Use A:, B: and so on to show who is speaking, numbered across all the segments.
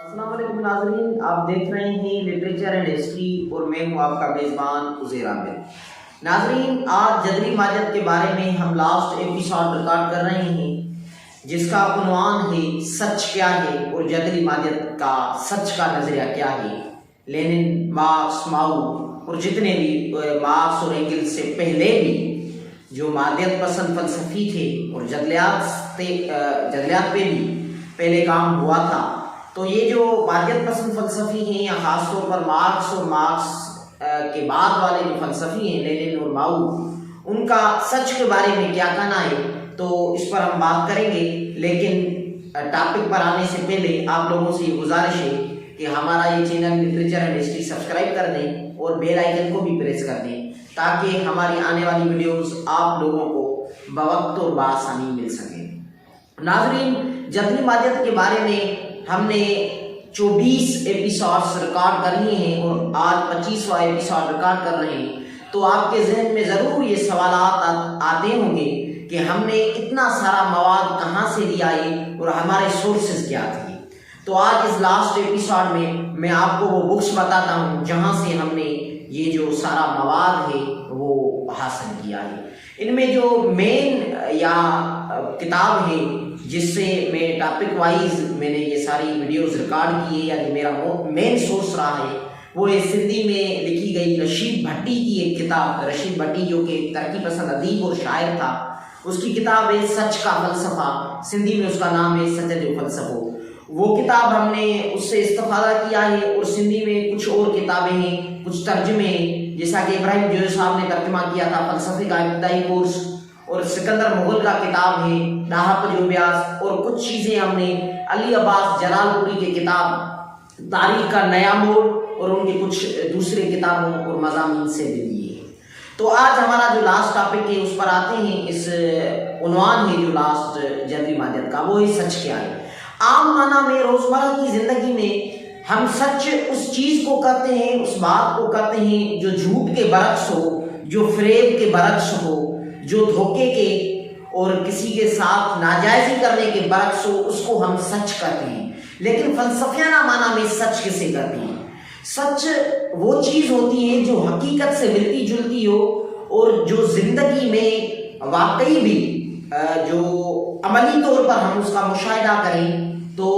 A: السلام علیکم ناظرین، آپ دیکھ رہے ہیں لٹریچر اینڈ ہسٹری اور میں ہوں آپ کا میزبان عزیر عامر۔ ناظرین، آج جدری ماجد کے بارے میں ہم لاسٹ ایپیسوڈ ریکارڈ کر رہے ہیں جس کا عنوان ہے سچ کیا ہے اور جدری ماجد کا سچ کا نظریہ کیا ہے۔ لینن، مارکس، ماؤ اور جتنے بھی مارکس اور اینگلس سے پہلے بھی جو مادیت پسند فلسفی تھے اور جدلیات پہ بھی پہلے کام ہوا تھا، تو یہ جو مادیت پسند فلسفی ہیں یا خاص طور پر مارکس اور مارکس کے بعد والے جو فلسفی ہیں لینن اور ماؤ، ان کا سچ کے بارے میں کیا کہنا ہے، تو اس پر ہم بات کریں گے۔ لیکن ٹاپک پر آنے سے پہلے آپ لوگوں سے یہ گزارش ہے کہ ہمارا یہ channel literature and history subscribe کر دیں اور بیل آئیکن کو بھی پریس کر دیں تاکہ ہماری آنے والی ویڈیوز آپ لوگوں کو بوقت اور بآسانی مل سکیں۔ ناظرین، جدری ماجد کے بارے میں ہم نے 24 ایپیسوڈز ریکارڈ کر لیے ہیں اور آج 25واں ایپیسوڈ ریکارڈ کر رہے ہیں، تو آپ کے ذہن میں ضرور یہ سوالات آتے ہوں گے کہ ہم نے اتنا سارا مواد کہاں سے لیا ہے اور ہمارے سورسز کیا تھے۔ تو آج اس لاسٹ ایپیسوڈ میں آپ کو وہ بکس بتاتا ہوں جہاں سے ہم نے یہ جو سارا مواد ہے وہ حاصل کیا ہے۔ ان میں جو مین یا کتاب ہے جس سے میں ٹاپک وائز میں نے یہ ساری ویڈیوز ریکارڈ کی ہے یا جو میرا مین سورس رہا ہے، وہ ہے سندھی میں لکھی گئی رشید بھٹی کی ایک کتاب۔ رشید بھٹی جو کہ ترقی پسند ادیب اور شاعر تھا، اس کی کتاب ہے سچ کا فلسفہ، سندھی میں اس کا نام ہے سچ جو فلسفہ۔ وہ کتاب ہم نے اس سے استفادہ کیا ہے اور سندھی میں کچھ اور کتابیں ہیں، کچھ ترجمے ہیں، جیسا کہ ابراہیم جوہر صاحب نے ترجمہ کیا تھا فلسفے کا ابتدائی کورس، اور سکندر مغل کا کتاب ہے ڈاہا پجوبیاس، اور کچھ چیزیں ہم نے علی عباس جلال پوری کی کتاب تاریخ کا نیا موڑ اور ان کی کچھ دوسرے کتابوں اور مضامین سے بھی لیے ہیں۔ تو آج ہمارا جو لاسٹ ٹاپک ہے اس پر آتے ہیں۔ اس عنوان ہے جو لاسٹ جدری ماجد کا، وہ ہے سچ کیا ہے۔ عام معنی میں روزمرہ کی زندگی میں ہم سچ اس چیز کو کہتے ہیں، اس بات کو کہتے ہیں جو جھوٹ کے برعکس ہو، جو فریب کے برعکس ہو، جو دھوکے کے اور کسی کے ساتھ ناجائزی کرنے کے برعکس ہو، اس کو ہم سچ کہتے ہیں۔ لیکن فلسفیانہ معنی میں سچ کسے کہتے ہیں؟ سچ وہ چیز ہوتی ہے جو حقیقت سے ملتی جلتی ہو اور جو زندگی میں واقعی بھی جو عملی طور پر ہم اس کا مشاہدہ کریں تو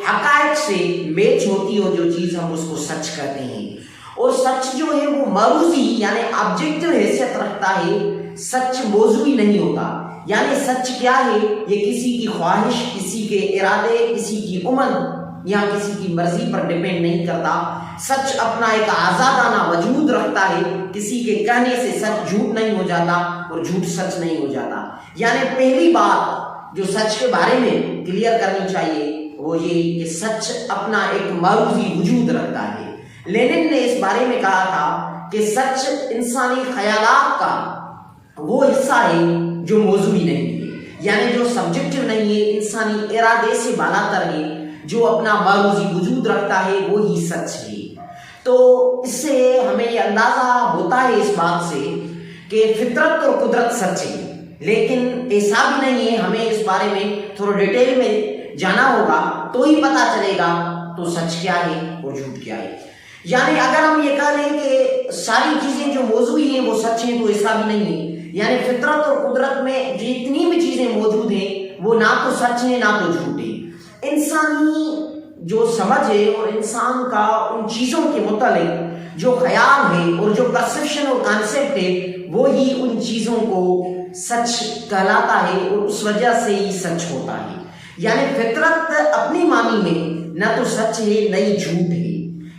A: حقائق سے میچ ہوتی ہو، جو چیز ہم اس کو سچ کہتے ہیں۔ اور سچ جو ہے وہ معروضی یعنی آبجیکٹو حیثیت رکھتا ہے، سچ موضوعی نہیں ہوتا۔ یعنی سچ کیا ہے، یہ کسی کی خواہش، کسی کے ارادے، کسی کی عمل یا کسی کی مرضی پر ڈیپینڈ نہیں کرتا۔ سچ اپنا ایک آزادانہ وجود رکھتا ہے، کسی کے کہنے سے سچ جھوٹ نہیں ہو جاتا اور جھوٹ سچ نہیں ہو جاتا۔ یعنی پہلی بات جو سچ کے بارے میں کلیئر کرنی چاہیے وہ یہ کہ سچ اپنا ایک معروضی وجود رکھتا ہے۔ لینن نے اس بارے میں کہا تھا کہ سچ انسانی خیالات کا وہ حصہ ہے جو موضوعی نہیں ہے، یعنی جو سبجیکٹو نہیں ہے، انسانی ارادے سے بالا تر ہے، جو اپنا معروضی وجود رکھتا ہے، وہی سچ ہے۔ تو اس سے ہمیں یہ اندازہ ہوتا ہے اس بات سے کہ فطرت اور قدرت سچ ہے، لیکن ایسا بھی نہیں ہے۔ ہمیں اس بارے میں تھوڑا ڈیٹیل میں جانا ہوگا تو ہی پتا چلے گا تو سچ کیا ہے اور جھوٹ کیا ہے۔ یعنی اگر ہم یہ کہہ لیں کہ ساری چیزیں جو موضوعی ہیں وہ سچ ہیں تو ایسا بھی نہیں ہے۔ یعنی فطرت اور قدرت میں جتنی بھی چیزیں موجود ہیں وہ نہ تو سچ ہیں نہ تو جھوٹ ہیں۔ انسانی جو سمجھ ہے اور انسان کا ان چیزوں کے متعلق جو خیال ہے اور جو پرسیپشن اور کانسیپٹ ہے وہی ان چیزوں کو سچ کہلاتا ہے اور اس وجہ سے ہی سچ ہوتا ہے۔ یعنی فطرت اپنی معنی میں نہ تو سچ ہے نہ ہی جھوٹ ہے۔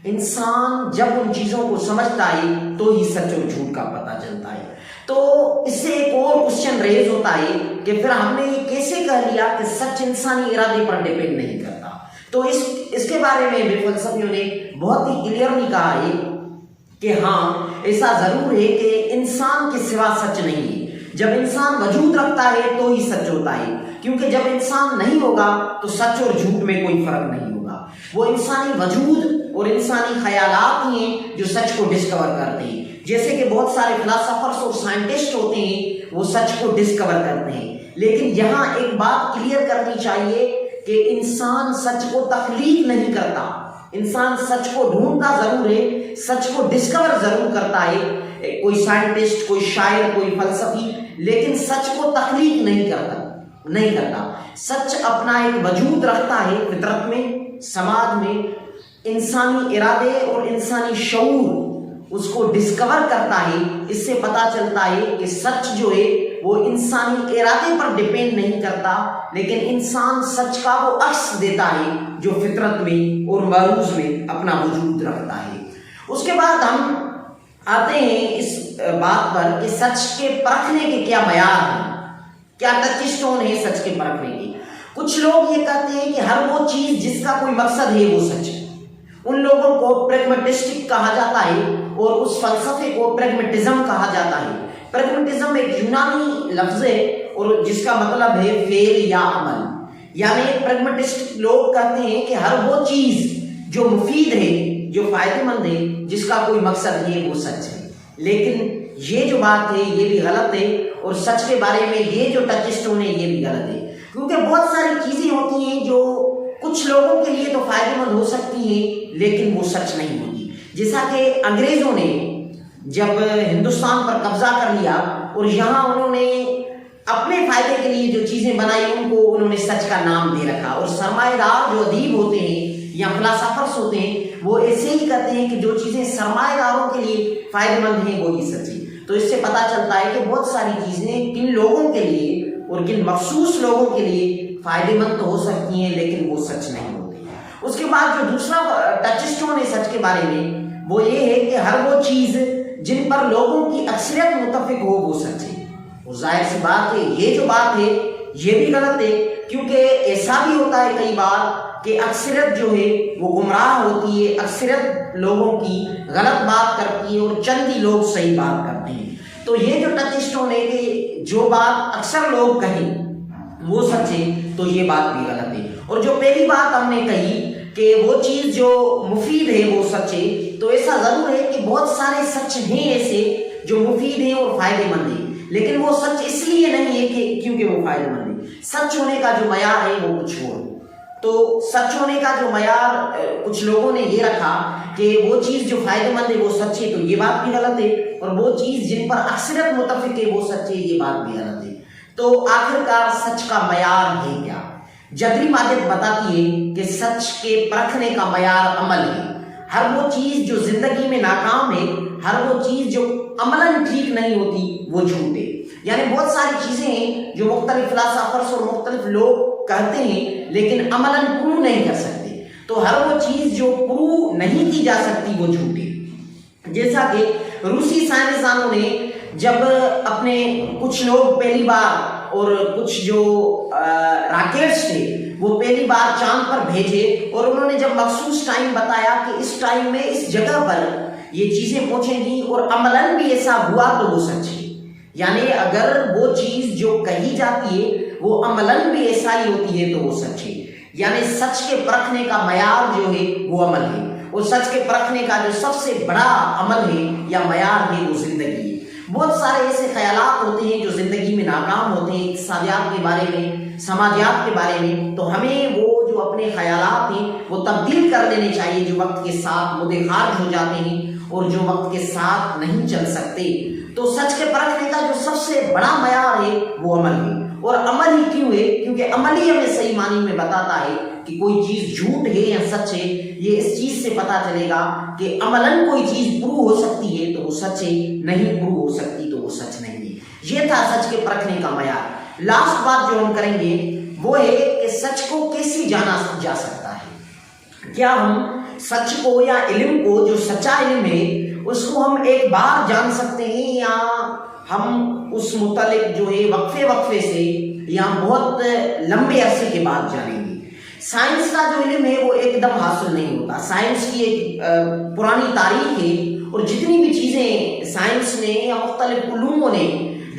A: انسان جب ان چیزوں کو سمجھتا ہے تو ہی سچ اور جھوٹ کا پتہ چلتا ہے۔ تو اس سے ایک اور کوشچن ریز ہوتا ہے کہ پھر ہم نے یہ کیسے کہہ لیا کہ سچ انسانی ارادے پر ڈیپینڈ نہیں کرتا؟ تو اس کے بارے میں بھی فلسفیوں نے بہت ہی کلیئرلی کہا ہے کہ ہاں ایسا ضرور ہے کہ انسان کے سوا سچ نہیں ہے۔ جب انسان وجود رکھتا ہے تو ہی سچ ہوتا ہے، کیونکہ جب انسان نہیں ہوگا تو سچ اور جھوٹ میں کوئی فرق نہیں ہوگا۔ وہ انسانی وجود اور انسانی خیالات ہی ہیں جو سچ کو ڈسکور کرتے ہیں۔ جیسے کہ بہت سارے فلاسفرز اور سائنٹسٹ ہوتے ہیں وہ سچ کو ڈسکور کرتے ہیں، لیکن یہاں ایک بات کلیئر کرنی چاہیے کہ انسان سچ کو تخلیق نہیں کرتا، انسان سچ کو ڈھونڈتا ضرور ہے، سچ کو ڈسکور ضرور کرتا ہے، کوئی سائنٹسٹ، کوئی شاعر، کوئی فلسفی، لیکن سچ کو تخلیق نہیں کرتا۔ سچ اپنا ایک وجود رکھتا ہے فطرت میں، سماج میں، انسانی ارادے اور انسانی شعور اس کو ڈسکور کرتا ہے۔ اس سے پتہ چلتا ہے کہ سچ جو ہے وہ انسانی ارادے پر ڈیپینڈ نہیں کرتا، لیکن انسان سچ کا وہ عکس دیتا ہے جو فطرت میں اور معروض میں اپنا وجود رکھتا ہے۔ اس کے بعد ہم آتے ہیں اس بات پر کہ سچ کے پرکھنے کے کیا معیار ہیں، کیا ٹچ اسٹون ہے سچ کے پرکھنے کے۔ کچھ لوگ یہ کہتے ہیں کہ ہر وہ چیز جس کا کوئی مقصد ہے وہ سچ ہے۔ ان لوگوں کو پریگمیٹسٹک کہا جاتا ہے اور اس فلسفے کو پریگمیٹزم کہا جاتا ہے۔ پریگمیٹزم ایک یونانی لفظ ہے اور جس کا مطلب ہے فعل یا عمل، یعنی پریگمیٹسٹک لوگ کہتے ہیں کہ ہر وہ چیز جو مفید ہے، جو فائدہ مند ہے، جس کا کوئی مقصد ہے وہ سچ ہے۔ لیکن یہ جو بات ہے یہ بھی غلط ہے، اور سچ کے بارے میں یہ جو ٹچ اسٹون ہے یہ بھی غلط ہے، کیونکہ بہت ساری چیزیں ہوتی ہیں جو کچھ لوگوں کے لیے تو فائدہ مند ہو سکتی ہیں لیکن وہ سچ نہیں ہوتی۔ جیسا کہ انگریزوں نے جب ہندوستان پر قبضہ کر لیا اور یہاں انہوں نے اپنے فائدے کے لیے جو چیزیں بنائی ان کو انہوں نے سچ کا نام دے رکھا، اور سرمایہ دار جو ادیب ہوتے ہیں یا فلاسفرز ہوتے ہیں وہ ایسے ہی کہتے ہیں کہ جو چیزیں سرمایہ داروں کے لیے فائدہ مند ہیں وہی سچ ہے۔ تو اس سے پتہ چلتا ہے کہ بہت ساری چیزیں کن لوگوں کے لیے اور کن مخصوص لوگوں کے لیے فائدہ مند تو ہو سکتی ہیں لیکن وہ سچ نہیں ہوتی۔ اس کے بعد جو دوسرا ٹچ اسٹون ہے سچ کے بارے میں وہ یہ ہے کہ ہر وہ چیز جن پر لوگوں کی اکثریت متفق ہو وہ سچ ہے۔ اور ظاہر سی بات ہے یہ جو بات ہے یہ بھی غلط ہے، کیونکہ ایسا بھی ہوتا ہے کئی بار کہ اکثریت جو ہے وہ گمراہ ہوتی ہے، اکثریت لوگوں کی غلط بات کرتی ہے اور چند ہی لوگ صحیح بات کرتے ہیں۔ تو یہ جو ٹچ اسٹون ہے کہ جو بات اکثر لوگ کہیں وہ سچ ہے تو یہ بات بھی غلط ہے۔ اور جو پہلی بات ہم نے کہی کہ وہ چیز جو مفید ہے وہ سچ ہے، تو ایسا ضرور ہے کہ بہت سارے سچ ہیں ایسے جو مفید ہیں اور فائدہ مند ہیں، لیکن وہ سچ اس لیے نہیں ہے کہ کیونکہ وہ فائدہ مند ہے۔ سچ ہونے کا جو معیار ہے وہ کچھ اور ہے۔ تو سچ ہونے کا جو معیار کچھ لوگوں نے یہ رکھا کہ وہ چیز جو فائدہ مند ہے وہ سچ ہے، تو یہ بات بھی غلط ہے، اور وہ چیز جن پر اکثریت متفق ہے وہ سچ ہے، یہ بات بھی غلط ہے۔ تو آخرکار سچ کا معیار ہے کیا؟ جبری مادت بتاتی ہے کہ سچ کے پرکھنے کا معیار عمل ہے۔ ہر وہ چیز جو زندگی میں ناکام ہے، ہر وہ چیز جو عملاً ٹھیک نہیں ہوتی وہ جھوٹ ہے۔ یعنی بہت ساری چیزیں ہیں جو مختلف فلاسفرز اور مختلف لوگ کہتے ہیں لیکن عملاً پروو نہیں کر سکتے، تو ہر وہ چیز جو پروو نہیں کی جا سکتی وہ جھوٹ ہے۔ جیسا کہ روسی سائنسدانوں نے جب اپنے کچھ لوگ پہلی بار اور کچھ جو راکٹس تھے وہ پہلی بار چاند پر بھیجے، اور انہوں نے جب مخصوص ٹائم بتایا کہ اس ٹائم میں اس جگہ پر یہ چیزیں پہنچیں گی اور عملاً بھی ایسا ہوا تو وہ سچ ہے۔ یعنی اگر وہ چیز جو کہی جاتی ہے وہ عملاً بھی ایسا ہی ہوتی ہے تو وہ سچ ہے۔ یعنی سچ کے پرکھنے کا معیار جو ہے وہ عمل ہے، اور سچ کے پرکھنے کا جو سب سے بڑا عمل ہے یا معیار ہے وہ زندگی ہے۔ بہت سارے ایسے خیالات ہوتے ہیں جو زندگی میں ناکام ہوتے ہیں، اقتصادیات کے بارے میں، سماجیات کے بارے میں، تو ہمیں وہ جو اپنے خیالات ہیں وہ تبدیل کر لینے چاہیے جو وقت کے ساتھ مدِ خارج ہو جاتے ہیں اور جو وقت کے ساتھ نہیں چل سکتے۔ تو سچ کے پرکھنے کا جو سب سے بڑا معیار ہے وہ عمل ہے، اور عمل ہی کیوں ہے؟ کیونکہ عمل ہی ہمیں صحیح معنی میں بتاتا ہے کہ کوئی چیز جھوٹ ہے یا سچ ہے۔ یہ اس چیز سے پتہ چلے گا کہ عملاً کوئی چیز پروو ہو سکتی ہے تو وہ سچ ہے، نہیں پروو ہو سکتی تو وہ سچ نہیں ہے۔ یہ تھا سچ کے پرکھنے کا معیار۔ لاسٹ بات جو ہم کریں گے وہ ہے کہ سچ کو کیسے جانا جا سکتا ہے۔ کیا ہم سچ کو یا علم کو، جو سچا علم ہے، اس کو ہم ایک بار جان سکتے ہیں، یا ہم اس متعلق جو ہے وقفے سے یا بہت لمبے عرصے کے بعد جانیں گے؟ سائنس کا جو علم ہے وہ ایک دم حاصل نہیں ہوتا۔ سائنس کی ایک پرانی تاریخ ہے، اور جتنی بھی چیزیں سائنس نے یا مختلف علوموں نے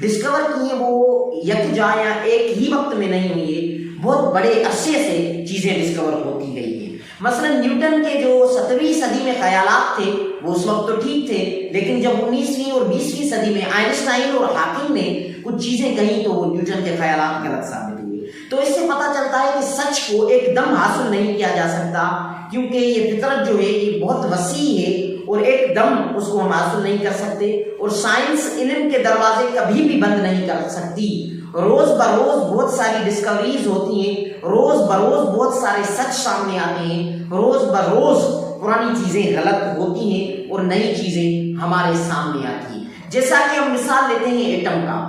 A: ڈسکور کی ہیں وہ یکجا یا ایک ہی وقت میں نہیں ہوئی ہے، بہت بڑے عرصے سے چیزیں ڈسکور ہوتی گئی ہیں۔ مثلا نیوٹن کے جو 7ویں صدی میں خیالات تھے وہ اس وقت تو ٹھیک تھے، لیکن جب 19ویں اور 20ویں صدی میں آئنسٹائن اور ہاکنگ نے کچھ چیزیں کہیں تو وہ نیوٹن کے خیالات غلط ثابت ہوئے۔ تو اس سے پتہ چلتا ہے کہ سچ کو ایک دم حاصل نہیں کیا جا سکتا، کیونکہ یہ فطرت جو ہے یہ بہت وسیع ہے اور ایک دم اس کو ہم حاصل نہیں کر سکتے، اور سائنس علم کے دروازے کبھی بھی بند نہیں کر سکتی۔ روز بروز بہت ساری ڈسکوریز ہوتی ہیں، روز بروز بہت سارے سچ سامنے آتے ہیں، روز بروز پرانی چیزیں غلط ہوتی ہیں اور نئی چیزیں ہمارے سامنے آتی ہیں۔ جیسا کہ ہم مثال لیتے ہیں ایٹم کا،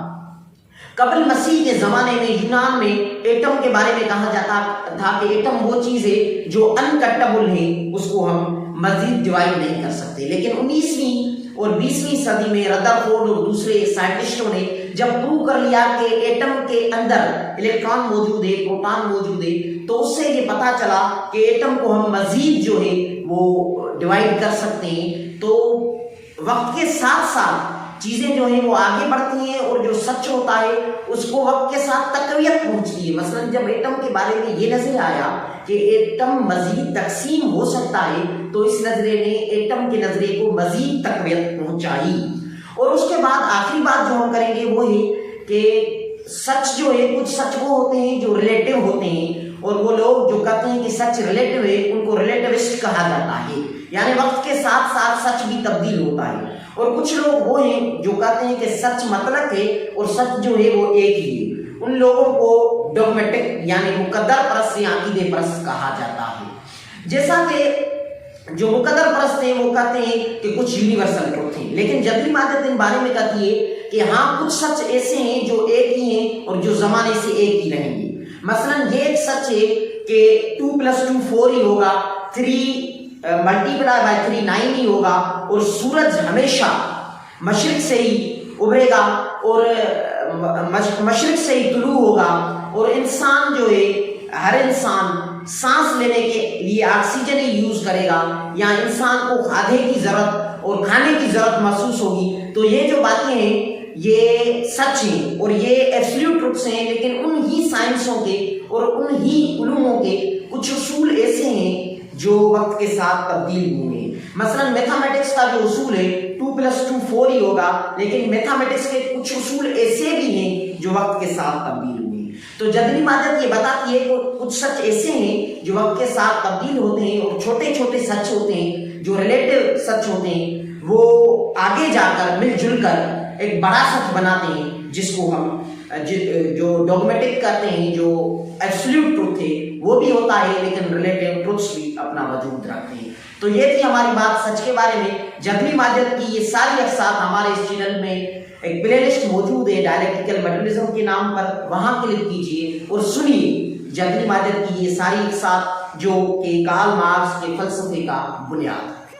A: قبل مسیح کے زمانے میں یونان میں ایٹم کے بارے میں کہا جاتا تھا کہ ایٹم وہ چیز ہے جو انکٹیبل ہے، اس کو ہم مزید ڈیوائڈ نہیں کر سکتے۔ لیکن 19ویں اور 20ویں صدی میں ردرفورڈ اور دوسرے سائنٹسٹوں نے جب پروو کر لیا کہ ایٹم کے اندر الیکٹران موجود ہے، پروٹون موجود ہے، تو اس سے یہ پتا چلا کہ ایٹم کو ہم مزید جو ہے وہ ڈیوائڈ کر سکتے ہیں۔ تو وقت کے ساتھ ساتھ چیزیں جو ہیں وہ آگے بڑھتی ہیں، اور جو سچ ہوتا ہے اس کو وقت کے ساتھ تقویت پہنچتی ہے۔ مثلا جب ایٹم کے بارے میں یہ نظر آیا کہ ایٹم مزید تقسیم ہو سکتا ہے، تو اس نظریے نے ایٹم کے نظریے کو مزید تقویت پہنچائی۔ اور اس کے بعد آخری بات جو ہم کریں گے وہ ہے کہ سچ جو ہے، کچھ سچ وہ ہوتے ہیں جو ریلیٹو ہوتے ہیں، اور وہ لوگ جو کہتے ہیں کہ سچ ریلیٹو ہے ان کو ریلیٹوسٹ کہا جاتا ہے، یعنی وقت کے ساتھ ساتھ سچ بھی تبدیل ہوتا ہے۔ اور کچھ لوگ وہ ہیں جو کہتے ہیں کہ سچ مطلق ہے اور سچ جو ہے وہ ایک ہی ہے، ان لوگوں کو ڈوگمیٹک یعنی مقدر پرست یا عقیدے پرست کہا جاتا ہے۔ جیسا کہ جو مقدر پرست ہیں وہ کہتے ہیں کہ کچھ یونیورسل ٹروتھ ہیں، لیکن جدید مادت ان بارے میں کہتی ہے کہ ہاں کچھ سچ ایسے ہیں جو ایک ہی ہیں اور جو زمانے سے ایک ہی رہیں گے۔ مثلا یہ ایک سچ ہے کہ 2+2 4 ہی ہوگا، 3 ملٹیپلائی بائی 3 9 ہی ہوگا، اور سورج ہمیشہ مشرق سے ہی ابھرے گا اور مشرق سے ہی طلوع ہوگا، اور انسان جو ہے ہر انسان سانس لینے کے لیے آکسیجن ہی یوز کرے گا، یا انسان کو کھادے کی ضرورت اور کھانے کی ضرورت محسوس ہوگی۔ تو یہ جو باتیں ہیں یہ سچ ہیں اور یہ ایبسلیوٹ ٹروتھس ہیں، لیکن ان ہی سائنسوں کے اور ان ہی علوموں کے کچھ اصول ایسے ہیں جو وقت کے ساتھ تبدیل ہوئے ہیں۔ مثلا میتھمیٹکس کا جو اصول ہے 2+2 4 ہی ہوگا، لیکن میتھمیٹکس کے کچھ اصول ایسے بھی ہیں جو وقت کے ساتھ تبدیل ہوئے ہیں۔ تو جدید مادت یہ بتاتی ہے کہ کچھ سچ ایسے ہیں جو وقت کے ساتھ تبدیل ہوتے ہیں، اور چھوٹے چھوٹے سچ ہوتے ہیں جو ریلیٹو سچ ہوتے ہیں، وہ آگے جا کر مل جل کر ایک بڑا سچ بناتے ہیں، جس کو ہم جو ڈوگمیٹک کہتے ہیں، جو ایبسلیوٹ ٹروتھ ہے وہ بھی ہوتا ہے، لیکن ریلیٹو ٹروتھس بھی اپنا وجود رکھتے ہیں۔ تو یہ تھی ہماری بات سچ کے بارے میں۔ جدید مادت کی یہ ساری اقساط ہمارے اس چینل میں ایک پلے لسٹ موجود ہے ڈائلیکٹیکل میٹرلزم کے نام پر، وہاں کلک کیجئے اور سنیے جدید مادت کی یہ ساری اقساط جو کہ کارل مارکس کے فلسفے کا بنیاد ہے۔